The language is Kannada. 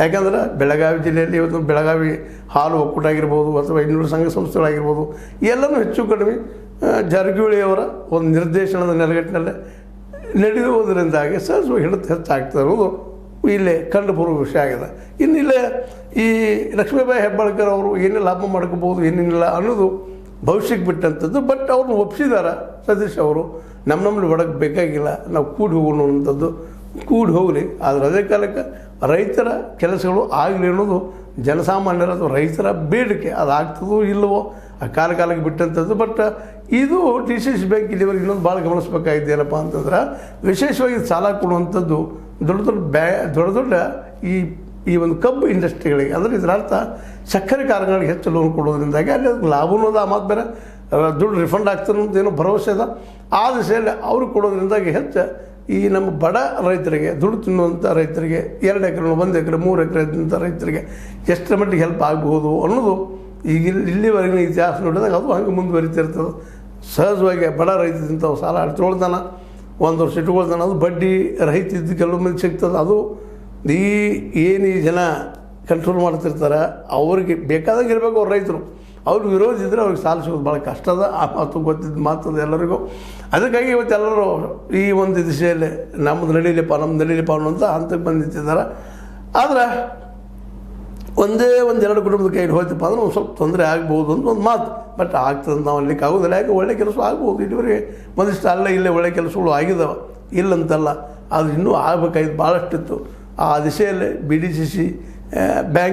ಯಾಕಂದ್ರೆ ಬೆಳಗಾವಿ ಜಿಲ್ಲೆಯಲ್ಲಿ ಇವತ್ತು ಬೆಳಗಾವಿ ಹಾಲು ಒಕ್ಕೂಟ ಆಗಿರ್ಬೋದು ಅಥವಾ ಇನ್ನೂರು ಸಂಘ ಸಂಸ್ಥೆಗಳಾಗಿರ್ಬೋದು ಎಲ್ಲನೂ ಹೆಚ್ಚು ಕಡಿಮೆ ಜಾರಕಿಹೊಳಿಯವರ ಒಂದು ನಿರ್ದೇಶನದ ನೆಲೆಗಟ್ಟಿನಲ್ಲೇ ನಡೆಯುವುದರಿಂದಾಗಿ ಸಹಜವಾಗಿ ಹಿಡಿತ ಹೆಚ್ಚಾಗ್ತದೆ ಅನ್ನೋದು ಇಲ್ಲೇ ಕಂಡುಬರುವ ವಿಷಯ ಆಗಿದೆ. ಇನ್ನು ಇಲ್ಲೇ ಈ ಲಕ್ಷ್ಮೀಬಾಯಿ ಹೆಬ್ಬಾಳ್ಕರ್ ಅವರು ಏನೆಲ್ಲ ಲಾಭ ಮಾಡ್ಕೋಬೋದು ಏನೇನಿಲ್ಲ ಅನ್ನೋದು ಭವಿಷ್ಯಕ್ಕೆ ಬಿಟ್ಟಂಥದ್ದು. ಬಟ್ ಅವ್ರನ್ನ ಒಪ್ಪಿಸಿದಾರೆ ಸತೀಶ್ ಅವರು, ನಮ್ಮಲ್ಲಿ ಒಳಗೆ ಬೇಕಾಗಿಲ್ಲ, ನಾವು ಕೂಡಿ ಹೋಗೋಣ ಅನ್ನೋಂಥದ್ದು. ಕೂಡಿ ಹೋಗಲಿ, ಆದರೆ ಅದೇ ಕಾಲಕ್ಕೆ ರೈತರ ಕೆಲಸಗಳು ಆಗಲಿ ಅನ್ನೋದು ಜನಸಾಮಾನ್ಯರ ಅಥವಾ ರೈತರ ಬೇಡಿಕೆ. ಅದಾಗ್ತದೋ ಇಲ್ಲವೋ ಆ ಕಾಲಕ್ಕೆ ಬಿಟ್ಟಂಥದ್ದು. ಬಟ್ ಇದು DCC ಬ್ಯಾಂಕ್ ಇಲ್ಲಿವರೆಗೆ ಇನ್ನೊಂದು ಭಾಳ ಗಮನಿಸ್ಬೇಕಾಗಿದ್ದೇನಪ್ಪ ಅಂತಂದ್ರೆ, ವಿಶೇಷವಾಗಿ ಸಾಲ ಕೊಡುವಂಥದ್ದು ದೊಡ್ಡ ದೊಡ್ಡ ಈ ಒಂದು ಕಬ್ಬು ಇಂಡಸ್ಟ್ರಿಗಳಿಗೆ, ಅಂದರೆ ಇದರ ಅರ್ಥ ಸಕ್ಕರೆ ಕಾರ್ಖಾನೆಗಳಿಗೆ ಹೆಚ್ಚು ಲೋನ್ ಕೊಡೋದ್ರಿಂದಾಗಿ ಅಲ್ಲಿ ಅದಕ್ಕೆ ಲಾಭವೂ ಅದ, ಮತ್ತು ಬೇರೆ ದುಡ್ಡು ರಿಫಂಡ್ ಆಗ್ತದೆ ಅಂತ ಏನೋ ಭರವಸೆ ಅದ. ಆ ದಿಸೆಯಲ್ಲಿ ಅವರು ಕೊಡೋದ್ರಿಂದಾಗಿ ಹೆಚ್ಚು ಈ ನಮ್ಮ ಬಡ ರೈತರಿಗೆ, ದುಡ್ಡು ತಿನ್ನುವಂಥ ರೈತರಿಗೆ, 2 ಎಕರೆ 1 ಎಕರೆ 3 ಎಕರೆ ಇದ್ದಂಥ ರೈತರಿಗೆ ಎಷ್ಟರ ಮಟ್ಟಿಗೆ ಹೆಲ್ಪ್ ಆಗ್ಬೋದು ಅನ್ನೋದು ಈಗ ಇಲ್ಲಿವರೆಗಿನ ಇತಿಹಾಸ ನೋಡಿದಾಗ ಅದು ಹಂಗೆ ಮುಂದುವರಿತಿರ್ತದೆ. ಸಹಜವಾಗಿ ಬಡ ರೈತದಿಂದ ಸಾಲ ತೊಗೊಳ್ತಾನೆ, 1 ವರ್ಷ ಇಟ್ಕೊಳ್ತಾನೆ, ಅದು ಬಡ್ಡಿ ರಹಿತ ಇದ್ದು ಕೆಲವು ಮಂದಿ ಸಿಗ್ತದೆ. ಅದು ಏನು ಈ ಜನ ಕಂಟ್ರೋಲ್ ಮಾಡ್ತಿರ್ತಾರೆ, ಅವ್ರಿಗೆ ಬೇಕಾದಂಗೆ ಇರಬೇಕು ಅವ್ರ ರೈತರು. ಅವ್ರು ವಿರೋಧ ಇದ್ದರೆ ಅವ್ರಿಗೆ ಸಾಲ ಸಿಗೋದು ಭಾಳ ಕಷ್ಟ ಅದ. ಆ ಮಾತು ಗೊತ್ತಿದ್ದು ಮಾತದ ಎಲ್ಲರಿಗೂ. ಅದಕ್ಕಾಗಿ ಇವತ್ತೆಲ್ಲರೂ ಈ ಒಂದು ದಿಶೆಯಲ್ಲಿ ನಮ್ಮದು ನಡೀಲಿಪ್ಪ ಅನ್ನೋಂಥ ಹಂತಕ್ಕೆ ಬಂದಿದ್ದಾರೆ. ಆದರೆ ಒಂದೇ 1-2 ಕುಟುಂಬದ ಕೈಲಿ ಹೋಯ್ತಪ್ಪ ಅಂದ್ರೆ ಒಂದು ಸ್ವಲ್ಪ ತೊಂದರೆ ಆಗ್ಬೋದು ಅಂತ ಒಂದು ಮಾತು. ಬಟ್ ಆಗ್ತದೆ, ನಾವು ಅಲ್ಲಿಗೆ ಆಗೋದಿಲ್ಲ. ಯಾಕೆ ಒಳ್ಳೆ ಕೆಲಸ ಆಗ್ಬೋದು, ಇದುವರೆಗೆ ಒಂದಿಷ್ಟು ಇಲ್ಲೇ ಒಳ್ಳೆ ಕೆಲಸಗಳು ಆಗಿದ್ದಾವೆ, ಇಲ್ಲಂತಲ್ಲ. ಅದು ಇನ್ನೂ ಆಗಬೇಕಾಗಿದ್ದು ಭಾಳಷ್ಟಿತ್ತು. ಆ ದಿಶೆಯಲ್ಲಿ BDCC ಬ್ಯಾಂಕ್